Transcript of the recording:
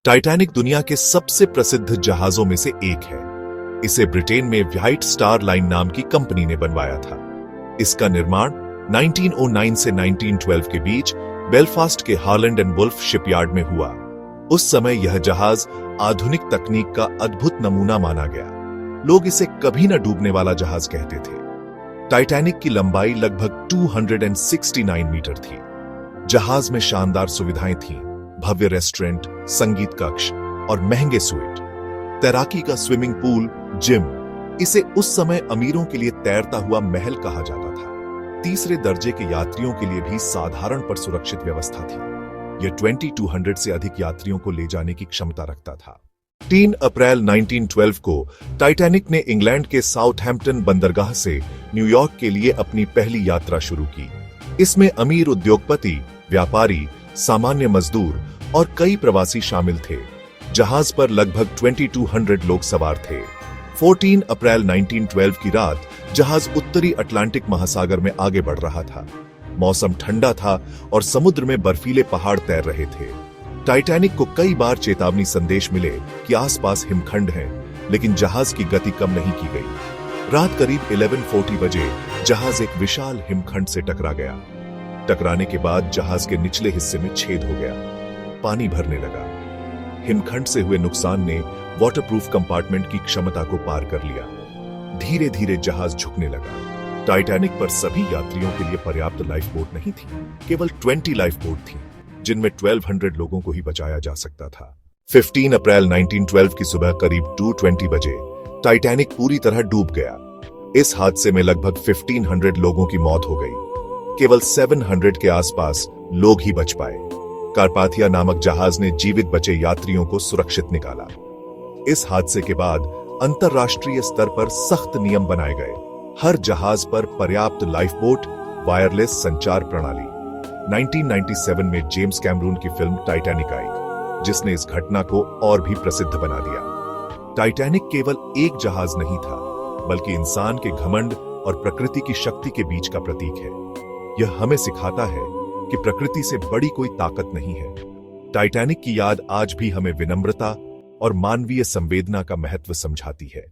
Titanic दुनिया के सबसे प्रसिद्ध जहाजों में से एक है। इसे ब्रिटेन में व्हाइट स्टार लाइन नाम की कंपनी ने बनवाया था। इसका निर्माण 1909 से 1912 के बीच बेलफास्ट के हालैंड एंड वुल्फ शिपयार्ड में हुआ। उस समय यह जहाज आधुनिक तकनीक का अद्भुत नमूना माना गया। लोग इसे कभी न डूबने वाला जहाज कहते थे। टाइटैनिक की लंबाई लगभग 269 मीटर थी। जहाज में शानदार सुविधाएं थीं, भव्य रेस्टोरेंट, संगीत कक्ष और महंगे स्वीट, तैराकी का स्विमिंग पूल, जिम। इसे उस समय अमीरों के लिए तैरता हुआ महल कहा जाता था। तीसरे दर्जे के यात्रियों के लिए भी साधारण पर सुरक्षित व्यवस्था थी। यह 2200 से अधिक यात्रियों को ले जाने की क्षमता रखता था। 3 अप्रैल 1912 को टाइटैनिक ने इंग्लैंड के साउथहैम्पटन बंदरगाह से न्यूयॉर्क के लिए अपनी पहली यात्रा शुरू की। इसमें अमीर उद्योगपति, व्यापारी, सामान्य मजदूर और कई प्रवासी शामिल थे। जहाज पर लगभग 2200 लोग सवार थे। 14 अप्रैल 1912 की रात जहाज उत्तरी अटलांटिक महासागर में आगे बढ़ रहा था। मौसम ठंडा था और समुद्र में बर्फीले पहाड़ तैर रहे थे। टाइटैनिक को कई बार चेतावनी संदेश मिले कि आसपास हिमखंड हैं, लेकिन जहाज की गति कम नहीं की गई। रात करीब 11:40 बजे जहाज एक विशाल हिमखंड से टकरा गया। टकराने के बाद जहाज के निचले हिस्से में छेद हो गया। पानी भरने लगा। हिमखंड से हुए नुकसान ने वाटरप्रूफ कंपार्टमेंट की क्षमता को पार कर लिया। धीरे धीरे जहाज झुकने लगा। टाइटैनिक पर सभी यात्रियों के लिए पर्याप्त लाइफ बोट नहीं थी। केवल 20 लाइफ बोट थी, जिनमें 1200 लोगों को ही बचाया जा सकता था। 15 अप्रैल 1912 की सुबह करीब 2:20 बजे टाइटैनिक पूरी तरह डूब गया। इस हादसे में लगभग 1500 लोगों की मौत हो गई। केवल 700 के आसपास लोग ही बच पाए। कारपाथिया नामक जहाज ने जीवित बचे यात्रियों को सुरक्षित निकाला। इस हादसे के बाद अंतरराष्ट्रीय स्तर पर सख्त नियम बनाए गए। हर जहाज पर पर्याप्त लाइफ बोट, वायरलेस संचार प्रणाली। 1997 में जेम्स कैमरून की फिल्म टाइटैनिक आई, जिसने इस घटना को और भी प्रसिद्ध बना दिया। टाइटैनिक केवल एक जहाज नहीं था, बल्कि इंसान के घमंड और प्रकृति की शक्ति के बीच का प्रतीक है। यह हमें सिखाता है कि प्रकृति से बड़ी कोई ताकत नहीं है। टाइटैनिक की याद आज भी हमें विनम्रता और मानवीय संवेदना का महत्व समझाती है।